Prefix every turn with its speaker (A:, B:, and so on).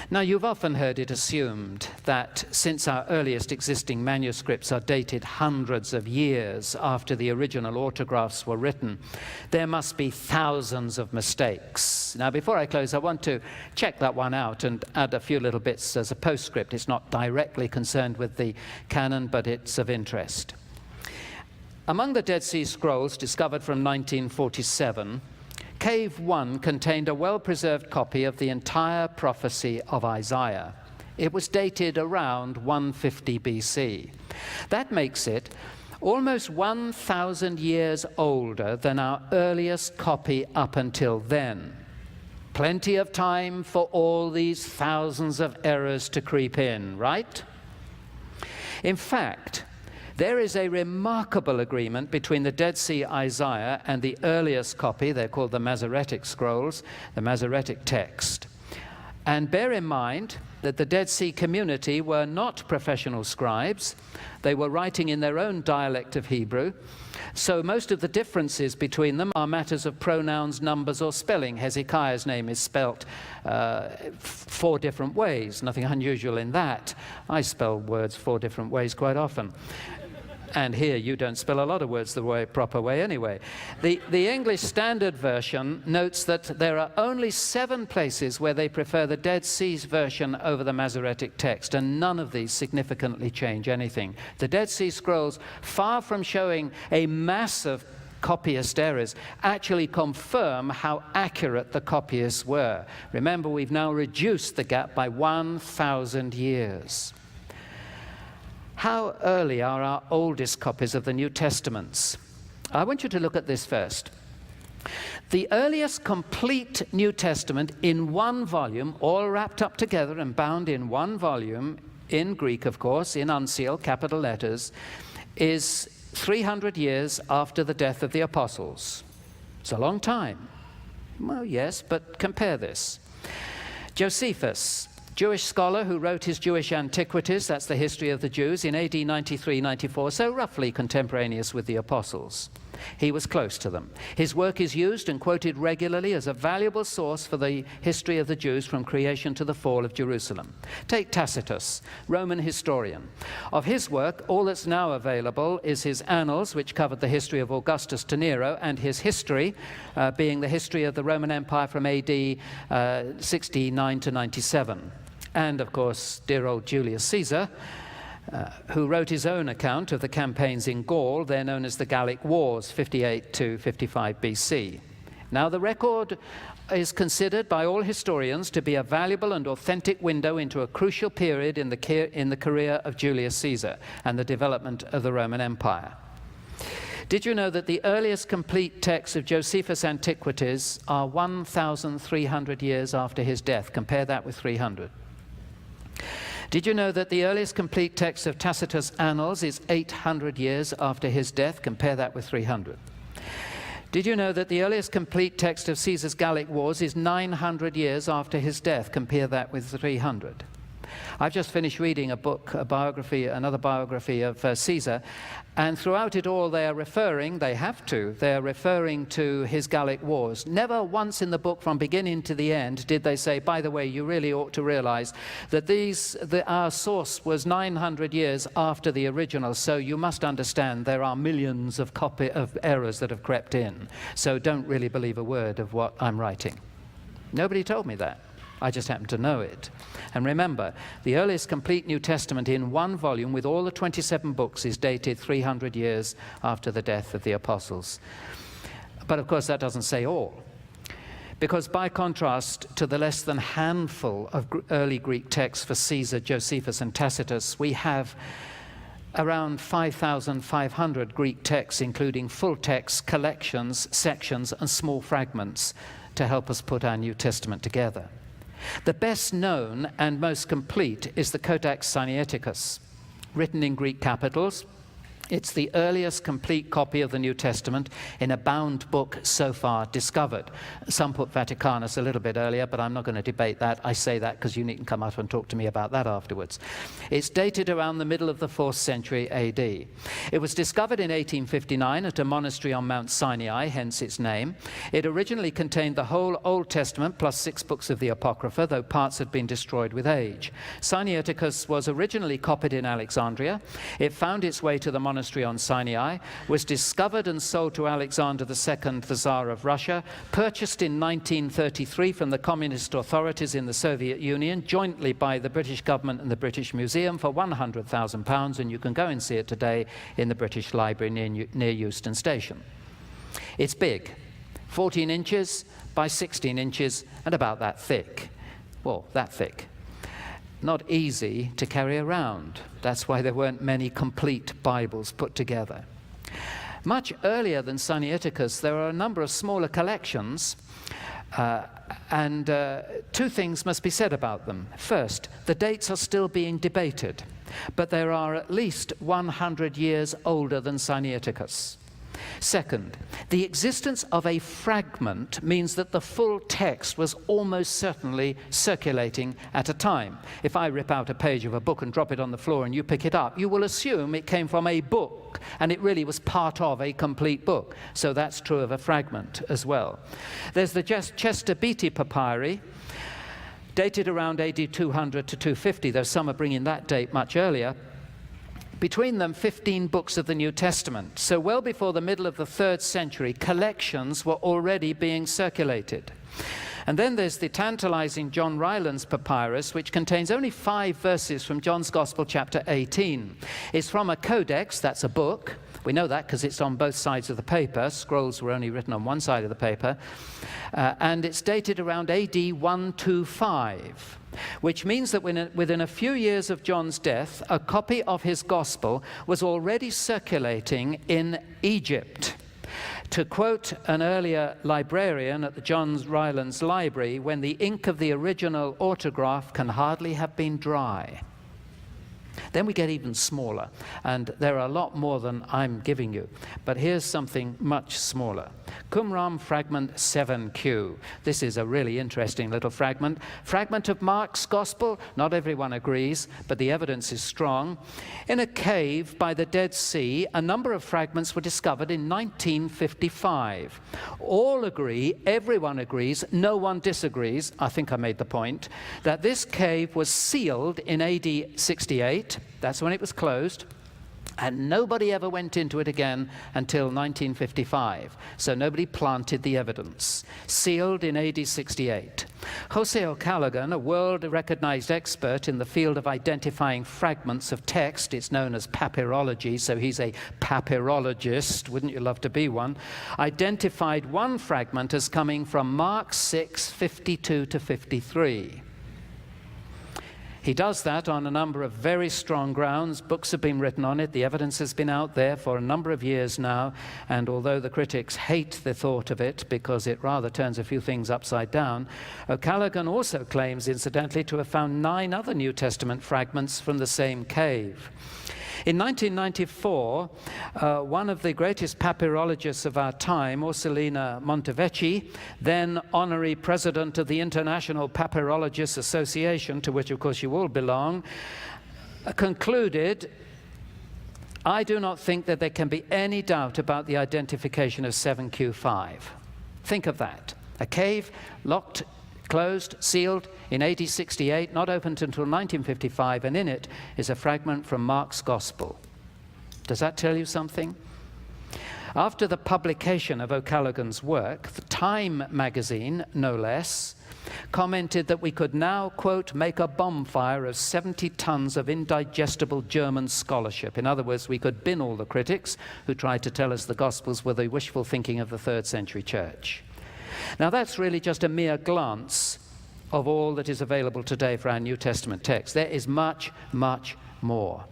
A: Now, you've often heard it assumed that since our earliest existing manuscripts are dated hundreds of years after the original autographs were written, there must be thousands of mistakes. Now, before I close, I want to check that one out and add a few little bits as a postscript. It's not directly concerned with the canon, but it's of interest. Among the Dead Sea Scrolls discovered from 1947, Cave 1 contained a well-preserved copy of the entire prophecy of Isaiah. It was dated around 150 BC. That makes it almost 1,000 years older than our earliest copy up until then. Plenty of time for all these thousands of errors to creep in, right? In fact, there is a remarkable agreement between the Dead Sea Isaiah and the earliest copy. They're called the Masoretic Scrolls, the Masoretic text. And bear in mind that the Dead Sea community were not professional scribes. They were writing in their own dialect of Hebrew. So most of the differences between them are matters of pronouns, numbers, or spelling. Hezekiah's name is spelt 4 different ways. Nothing unusual in that. I spell words 4 different ways quite often. And here you don't spell a lot of words the proper way anyway. The English Standard Version notes that there are only 7 places where they prefer the Dead Sea's version over the Masoretic text, and none of these significantly change anything. The Dead Sea Scrolls, far from showing a mass of copyist errors, actually confirm how accurate the copyists were. Remember, we've now reduced the gap by 1,000 years. How early are our oldest copies of the New Testaments? I want you to look at this first. The earliest complete New Testament in one volume, all wrapped up together and bound in one volume, in Greek, of course, in uncial, capital letters, is 300 years after the death of the apostles. It's a long time. Well, yes, but compare this. Josephus, Jewish scholar who wrote his Jewish Antiquities, that's the history of the Jews, in AD 93-94, so roughly contemporaneous with the apostles. He was close to them. His work is used and quoted regularly as a valuable source for the history of the Jews from creation to the fall of Jerusalem. Take Tacitus, Roman historian. Of his work, all that's now available is his Annals, which covered the history of Augustus to Nero, and his history, being the history of the Roman Empire from AD 69 to 97. And, of course, dear old Julius Caesar, who wrote his own account of the campaigns in Gaul. They're known as the Gallic Wars, 58 to 55 BC. Now, the record is considered by all historians to be a valuable and authentic window into a crucial period in the career of Julius Caesar and the development of the Roman Empire. Did you know that the earliest complete texts of Josephus' Antiquities are 1,300 years after his death? Compare that with 300. Did you know that the earliest complete text of Tacitus' Annals is 800 years after his death? Compare that with 300. Did you know that the earliest complete text of Caesar's Gallic Wars is 900 years after his death? Compare that with 300. I've just finished reading a book, another biography of Caesar, and throughout it all they're referring to his Gallic Wars. Never once in the book from beginning to the end did they say, by the way, you really ought to realize that our source was 900 years after the original, so you must understand there are millions of errors that have crept in, so don't really believe a word of what I'm writing. Nobody told me that. I just happen to know it. And remember, the earliest complete New Testament in one volume with all the 27 books is dated 300 years after the death of the apostles. But of course that doesn't say all. Because by contrast to the less than handful of early Greek texts for Caesar, Josephus, and Tacitus, we have around 5,500 Greek texts, including full texts, collections, sections, and small fragments to help us put our New Testament together. The best known and most complete is the Codex Sinaiticus, written in Greek capitals, It's the earliest complete copy of the New Testament in a bound book so far discovered. Some put Vaticanus a little bit earlier, but I'm not going to debate that. I say that because you needn't come up and talk to me about that afterwards. It's dated around the middle of the 4th century AD. It was discovered in 1859 at a monastery on Mount Sinai, hence its name. It originally contained the whole Old Testament plus 6 books of the Apocrypha, though parts had been destroyed with age. Sinaiticus was originally copied in Alexandria. It found its way to the monastery on Sinai, was discovered and sold to Alexander II, the Tsar of Russia, purchased in 1933 from the communist authorities in the Soviet Union, jointly by the British government and the British Museum for £100,000, and you can go and see it today in the British Library near Euston Station. It's big, 14 inches by 16 inches and about that thick. Well, that thick. Not easy to carry around. That's why there weren't many complete Bibles put together. Much earlier than Sinaiticus, there are a number of smaller collections, and 2 things must be said about them. First, the dates are still being debated, but they are at least 100 years older than Sinaiticus. Second, the existence of a fragment means that the full text was almost certainly circulating at a time. If I rip out a page of a book and drop it on the floor and you pick it up, you will assume it came from a book and it really was part of a complete book. So that's true of a fragment as well. There's the Chester Beatty Papyri, dated around AD 200 to 250, though some are bringing that date much earlier. Between them, 15 books of the New Testament. So well before the middle of the 3rd century, collections were already being circulated. And then there's the tantalizing John Rylands papyrus, which contains only 5 verses from John's Gospel, chapter 18. It's from a codex, that's a book. We know that because it's on both sides of the paper. Scrolls were only written on one side of the paper. And it's dated around AD 125. Which means that within a few years of John's death, a copy of his gospel was already circulating in Egypt. To quote an earlier librarian at the John Rylands Library, when the ink of the original autograph can hardly have been dry. Then we get even smaller, and there are a lot more than I'm giving you. But here's something much smaller. Qumran fragment 7Q. This is a really interesting little fragment. Fragment of Mark's Gospel. Not everyone agrees, but the evidence is strong. In a cave by the Dead Sea, a number of fragments were discovered in 1955. All agree, everyone agrees, no one disagrees, I think I made the point, that this cave was sealed in AD 68. That's when it was closed. And nobody ever went into it again until 1955. So nobody planted the evidence. Sealed in AD 68. Jose O'Callaghan, a world-recognized expert in the field of identifying fragments of text, it's known as papyrology, so he's a papyrologist, wouldn't you love to be one, identified one fragment as coming from Mark 6, 52 to 53. He does that on a number of very strong grounds. Books have been written on it. The evidence has been out there for a number of years now. And although the critics hate the thought of it because it rather turns a few things upside down, O'Callaghan also claims, incidentally, to have found 9 other New Testament fragments from the same cave. In 1994, one of the greatest papyrologists of our time, Orsolina Montevecchi, then honorary president of the International Papyrologists Association, to which, of course, you all belong, concluded, I do not think that there can be any doubt about the identification of 7Q5. Think of that. A cave locked, closed, sealed in AD 68, not opened until 1955, and in it is a fragment from Mark's Gospel. Does that tell you something? After the publication of O'Callaghan's work, the Time magazine, no less, commented that we could now, quote, make a bonfire of 70 tons of indigestible German scholarship. In other words, we could bin all the critics who tried to tell us the Gospels were the wishful thinking of the 3rd century church. Now that's really just a mere glance of all that is available today for our New Testament text. There is much, much more.